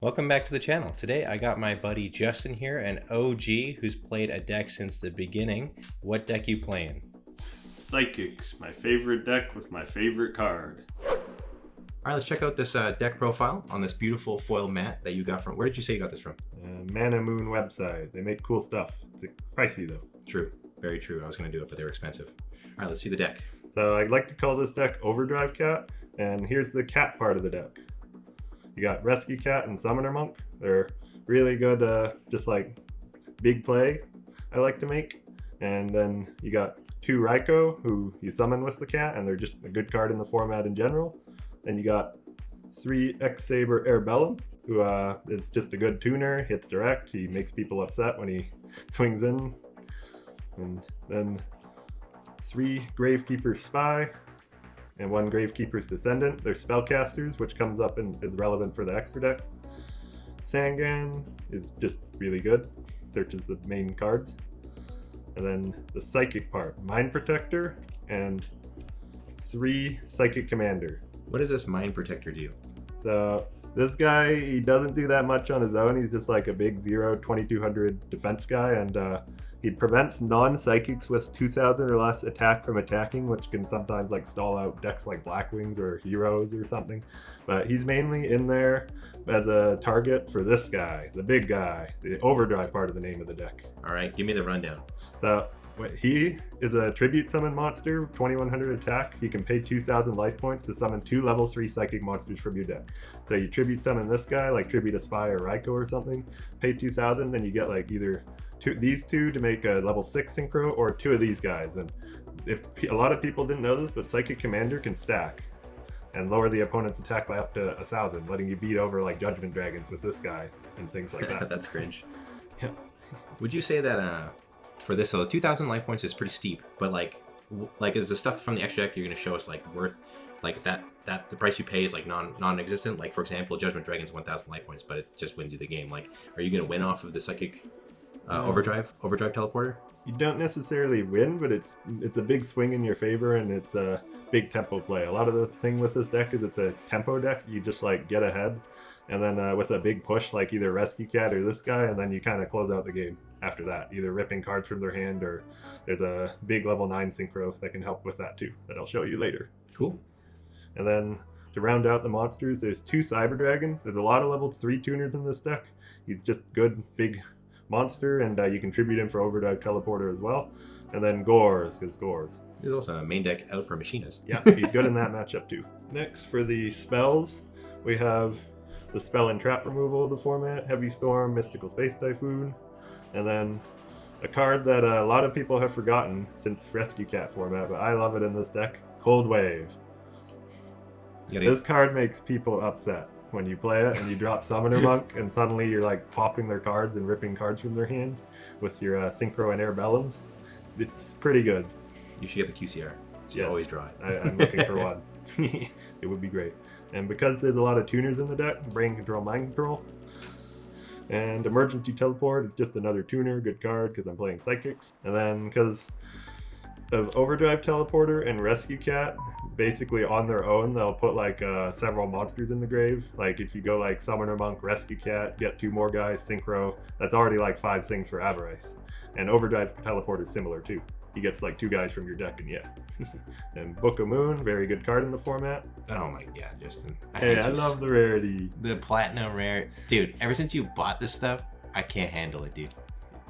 Welcome back to the channel. Today I got my buddy Justin here, an OG who's played a deck since the beginning. What deck you playing? Psychics, my favorite deck with my favorite card. All right, let's check out this deck profile on this beautiful foil mat that you got from. Where did you say you got this from? Mana Moon website. They make cool stuff. It's pricey though. True, very true. I was going to do it, but they were expensive. All right, let's see the deck. So I like to call this deck Overdrive Cat, and here's the cat part of the deck. You got Rescue Cat and Summoner Monk. They're really good, just like big play I like to make. And then you got 2 Raikou, who you summon with the cat, and they're just a good card in the format in general. Then you got 3 X-Saber Airbellum, who is just a good tuner, hits direct. He makes people upset when he swings in. And then 3 Gravekeeper's Spy and 1 Gravekeeper's Descendant. They're spellcasters, which comes up and is relevant for the extra deck. Sangan is just really good, searches the main cards. And then the Psychic part, Mind Protector and 3 Psychic Commander. What does this Mind Protector do? So this guy, he doesn't do that much on his own. He's just like a big 2200 defense guy, and he prevents non-psychics with 2000 or less attack from attacking, which can sometimes like stall out decks like Blackwings or Heroes or something. But he's mainly in there as a target for this guy, the big guy, the Overdrive part of the name of the deck. All right, give me the rundown. So he is a tribute summon monster, 2100 attack. You can pay 2000 life points to summon 2 level 3 psychic monsters from your deck. So you tribute summon this guy, like tribute a Spy or Raikou or something, pay 2000, then you get like either these 2 to make a level 6 synchro, or 2 of these guys. And if a lot of people didn't know this, but Psychic Commander can stack and lower the opponent's attack by up to 1000, letting you beat over like Judgment Dragons with this guy and things like that. That's cringe. Yeah. Would you say that for this, so 2000 life points is pretty steep, but like is the stuff from the extra deck you're going to show us like worth, like is that the price you pay is like non-existent? Like for example, Judgment Dragon's 1000 life points, but it just wins you the game. Like, are you going to win off of the Psychic Overdrive teleporter? You don't necessarily win, but it's a big swing in your favor, and it's a big tempo play. A lot of the thing with this deck is it's a tempo deck. You just like get ahead, and then with a big push like either Rescue Cat or this guy, and then you kind of close out the game after that, either ripping cards from their hand, or there's a big level 9 synchro that can help with that too, that I'll show you later. Cool. And then to round out the monsters, there's 2 Cyber Dragons. There's a lot of level 3 tuners in this deck. He's just good big monster, and you can tribute him for Overdrive Teleporter as well. And then Gores, because Gores. There's also a main deck out for Machinists. Yeah, he's good in that matchup too. Next, for the spells, we have the Spell and Trap removal of the format, Heavy Storm, Mystical Space Typhoon, and then a card that a lot of people have forgotten since Rescue Cat format, but I love it in this deck, Cold Wave. This card makes people upset when you play it and you drop Summoner Monk, and suddenly you're like popping their cards and ripping cards from their hand with your Synchro and Airbellums. It's pretty good. You should get the QCR. So you always draw it. I'm looking for one. It would be great. And because there's a lot of tuners in the deck, Brain Control, Mind Control, and Emergency Teleport, it's just another tuner, good card because I'm playing Psychics. And then because of Overdrive Teleporter and Rescue Cat, basically on their own, they'll put like several monsters in the grave. Like if you go like Summoner Monk, Rescue Cat, get 2 more guys, Synchro, that's already like 5 things for Avarice. And Overdrive Teleport is similar too. He gets like 2 guys from your deck, and yeah. And Book of Moon, very good card in the format. Oh my god, Justin. I love the rarity. The platinum rare. Dude, ever since you bought this stuff, I can't handle it, dude.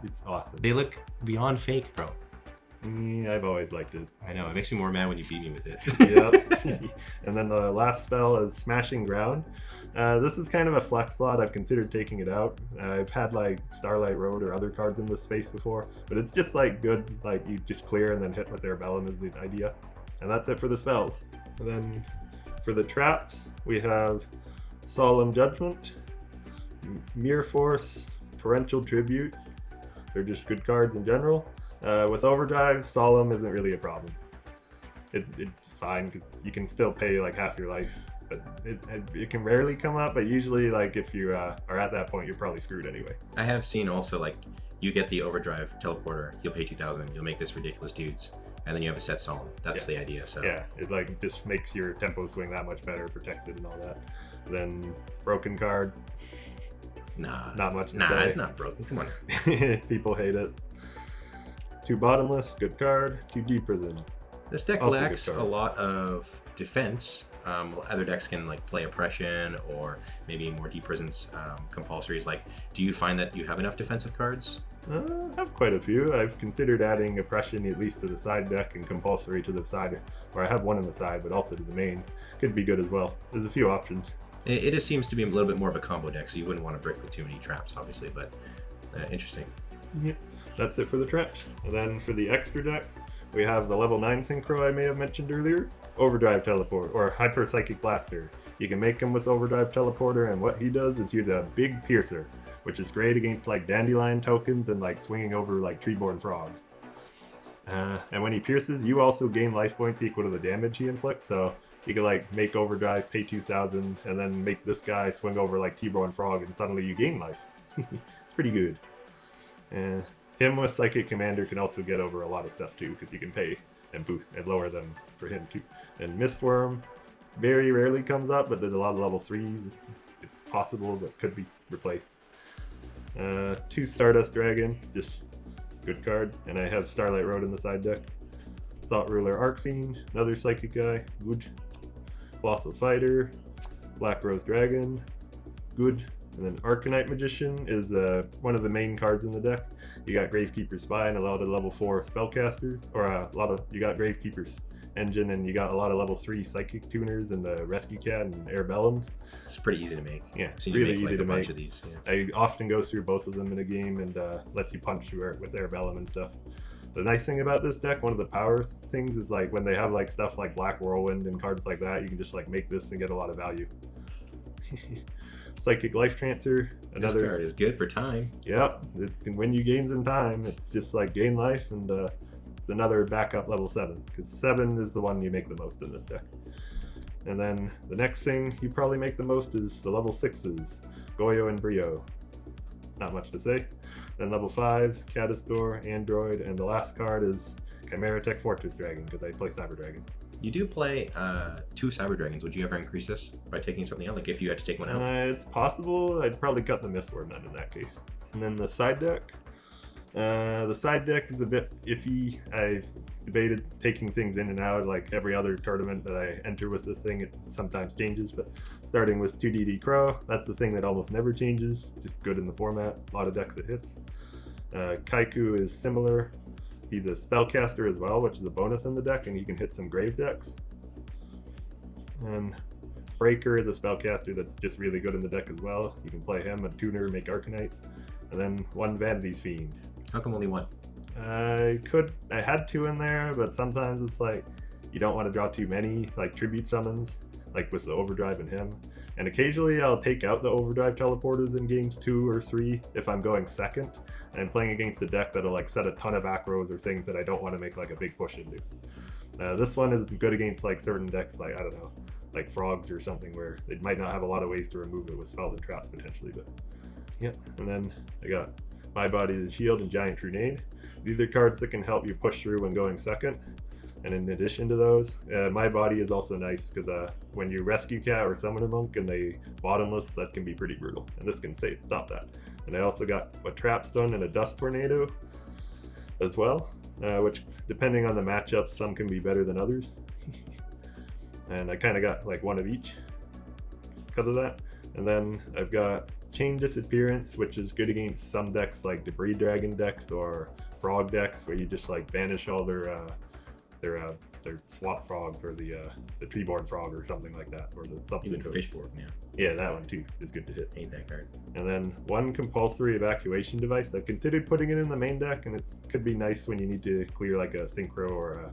It's awesome. They look beyond fake, bro. I've always liked it. I know, it makes me more mad when you beat me with it. Yep. And then the last spell is Smashing Ground. This is kind of a flex slot. I've considered taking it out. I've had like Starlight Road or other cards in this space before, but it's just like good, like you just clear and then hit with Airbellum is the idea. And that's it for the spells. And then for the traps, we have Solemn Judgment, Mere Force, Torrential Tribute. They're just good cards in general. With Overdrive, Solemn isn't really a problem. It's fine because you can still pay like half your life, but it can rarely come up, but usually like if you are at that point, you're probably screwed anyway. I have seen also like you get the Overdrive Teleporter, you'll pay 2000, you'll make this ridiculous dudes, and then you have a set Solemn. That's the idea. So yeah, it like just makes your tempo swing that much better, protects it and all that. Then Broken Card, Nah. Not much to Nah, say. it's not broken. Come on. People hate it. 2 bottomless, good card. 2 deep prison. This deck Also good lacks card. a lot of defense. Other decks can like play oppression or maybe more deep prisons compulsories. Like, do you find that you have enough defensive cards? I have quite a few. I've considered adding oppression at least to the side deck and compulsory to the side, or I have one on the side, but also to the main. Could be good as well. There's a few options. It just seems to be a little bit more of a combo deck, so you wouldn't want to brick with too many traps, obviously, but interesting. Yeah, that's it for the traps. And then for the extra deck, we have the level 9 synchro I may have mentioned earlier, Overdrive Teleport, or Hyper Psychic Blaster. You can make him with Overdrive Teleporter, and what he does is use a big piercer, which is great against like Dandelion tokens and like swinging over like Treeborn Frog. And when he pierces, you also gain life points equal to the damage he inflicts, so you can like make Overdrive, pay 2,000, and then make this guy swing over like Treeborn Frog, and suddenly you gain life. It's pretty good. And him with Psychic Commander can also get over a lot of stuff too, because you can pay and boost and lower them for him too. And Mistworm very rarely comes up, but there's a lot of level 3s. It's possible, but could be replaced. 2 Stardust Dragon, just good card. And I have Starlight Road in the side deck. Salt Ruler Arcfiend, another Psychic guy, good. Colossal Fighter, Black Rose Dragon, good. And then Arcanite Magician is one of the main cards in the deck. You got Gravekeeper's Spy and a lot of level 4 Spellcaster, or you got Gravekeeper's Engine, and you got a lot of level 3 Psychic Tuners and the Rescue Cat and Airbellums. It's pretty easy to make. Yeah, So you really make, easy like, to a bunch make. of these. Yeah. I often go through both of them in a game and lets you punch through it with Airbellum and stuff. The nice thing about this deck, one of the power things, is like when they have like stuff like Black Whirlwind and cards like that, you can just like make this and get a lot of value. Psychic Life Transfer, another This card is good for time. Yep, it can win you games in time. It's just like gain life, and it's another backup level 7, because 7 is the one you make the most in this deck. And then the next thing you probably make the most is the level 6s, Goyo and Brio. Not much to say. Then level 5s, Catastor, Android, and the last card is Chimera Tech Fortress Dragon, because I play Cyber Dragon. You do play 2 Cyber Dragons. Would you ever increase this by taking something out? Like if you had to take one out? It's possible. I'd probably cut the Mistworm out in that case. And then the side deck. The side deck is a bit iffy. I've debated taking things in and out like every other tournament that I enter with this thing. It sometimes changes, but starting with 2DD Crow, that's the thing that almost never changes. It's just good in the format. A lot of decks it hits. Kaiku is similar. He's a spellcaster as well, which is a bonus in the deck, and you can hit some grave decks. And Breaker is a spellcaster that's just really good in the deck as well. You can play him, a tuner, make Arcanite. And then 1 Vanity's Fiend. How come only 1? I had 2 in there, but sometimes it's like you don't want to draw too many like tribute summons, like with the Overdrive and him. And occasionally I'll take out the Overdrive teleporters in games 2 or 3 if I'm going second and I'm playing against a deck that'll like set a ton of back rows or things that I don't want to make like a big push into. This one is good against like certain decks, like I don't know, like Frogs or something, where they might not have a lot of ways to remove it with spells and traps potentially. But yeah, and then I got My Body the Shield and Giant Trunade. These are cards that can help you push through when going second. And in addition to those, My Body is also nice because when you Rescue Cat or Summon a Monk and they bottomless, that can be pretty brutal. And this can stop that. And I also got a Trap Stun and a Dust Tornado as well, which depending on the matchups, some can be better than others. And I kind of got like one of each because of that. And then I've got Chain Disappearance, which is good against some decks like Debris Dragon decks or Frog decks, where you just like banish all their swap frogs or the Treeborn Frog or something like that, or the Even Substitute. Fishboard, yeah. Yeah, that one too is good to hit. Hate that card. And then 1 Compulsory Evacuation Device. I've considered putting it in the main deck, and it could be nice when you need to clear like a Synchro or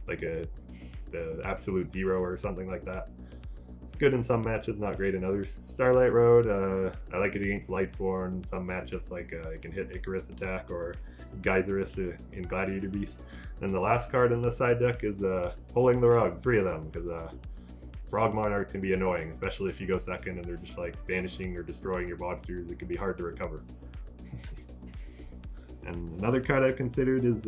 the Absolute Zero or something like that. It's good in some matchups, not great in others. Starlight Road, I like it against Lightsworn. Some matchups like I can hit Icarus Attack or Geyserus in Gladiator Beast. And the last card in the side deck is Pulling the Rug, 3 of them, because Frog Monarch can be annoying, especially if you go second and they're just like banishing or destroying your monsters. It can be hard to recover. And another card I've considered is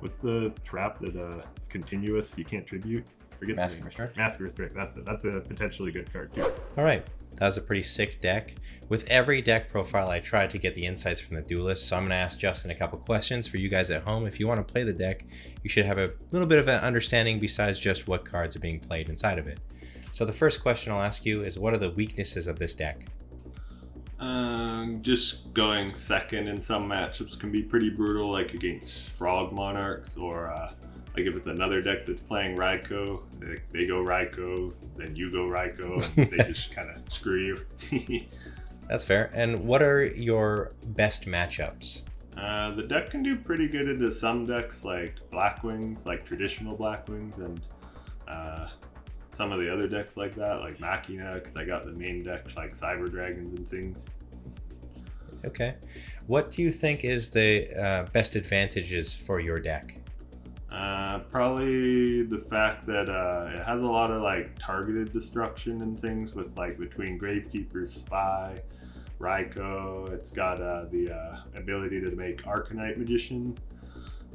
what's the trap that is continuous, you can't tribute? Forget Mask the name. Restrict. Mask Restrict, that's it. That's a potentially good card too. All right. That was a pretty sick deck. With every deck profile, I try to get the insights from the Duelist, so I'm going to ask Justin a couple questions for you guys at home. If you want to play the deck, you should have a little bit of an understanding besides just what cards are being played inside of it. So the first question I'll ask you is, what are the weaknesses of this deck? Just going second in some matchups can be pretty brutal, like against Frog Monarchs, or like if it's another deck that's playing Raikou, they go Raikou, then you go Raikou, and they just kind of screw you. That's fair. And what are your best matchups? The deck can do pretty good into some decks like Blackwings, like traditional Blackwings, and some of the other decks like that, like Machina, because I got the main deck like Cyber Dragons and things. Okay. What do you think is the best advantages for your deck? Probably the fact that it has a lot of like targeted destruction and things with like between Gravekeeper's Spy, Raikou. It's got the ability to make Arcanite Magician,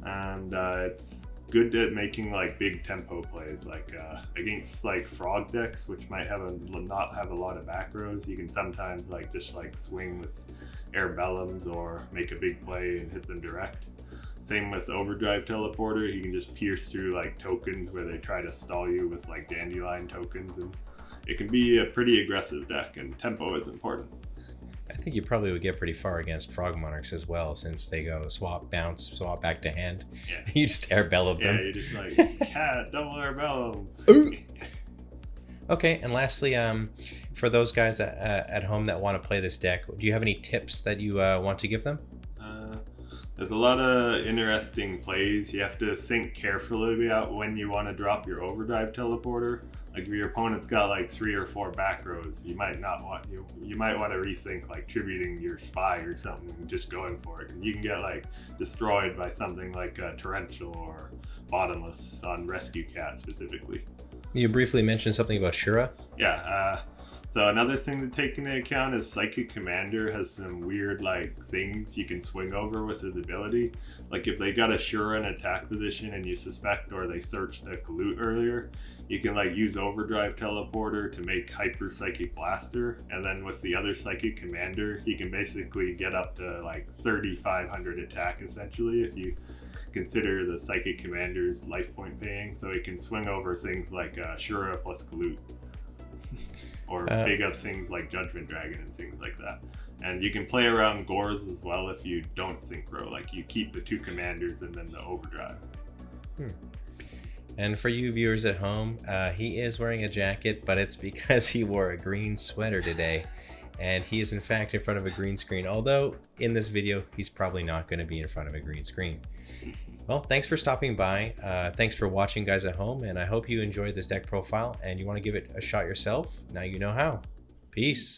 and it's good at making like big tempo plays, like against like frog decks, which might not have a lot of back rows. You can sometimes like just like swing with Air Bellums or make a big play and hit them direct. Same with Overdrive Teleporter, he can just pierce through like tokens where they try to stall you with like Dandelion tokens, and it can be a pretty aggressive deck, and tempo is important. I think you probably would get pretty far against Frog Monarchs as well, since they go swap, bounce, swap back to hand. Yeah. You just Air Bellum them. Yeah, you just like, cat, double Air Bellum. Okay, and lastly, for those guys at home that want to play this deck, do you have any tips that you want to give them? There's a lot of interesting plays. You have to think carefully about when you want to drop your Overdrive Teleporter. Like if your opponent's got like 3 or 4 back rows, you might want to rethink like tributing your Spy or something and just going for it. 'Cause you can get like destroyed by something like Torrential or Bottomless on Rescue Cat specifically. You briefly mentioned something about Shura. Yeah, so another thing to take into account is Psychic Commander has some weird like things you can swing over with his ability. Like if they got a Shura in attack position and you suspect or they searched a Kalut earlier, you can like use Overdrive Teleporter to make Hyper Psychic Blaster, and then with the other Psychic Commander, you can basically get up to like 3,500 attack essentially if you consider the Psychic Commander's life point paying, so it can swing over things like Shura plus Kalut. Or big up things like Judgment Dragon and things like that. And you can play around Gores as well if you don't synchro, like you keep the 2 commanders and then the Overdrive. And for you viewers at home, he is wearing a jacket, but it's because he wore a green sweater today. And he is in fact in front of a green screen, although in this video, he's probably not going to be in front of a green screen. Well, thanks for stopping by. Thanks for watching, guys at home, and I hope you enjoyed this deck profile and you want to give it a shot yourself. Now you know how. Peace.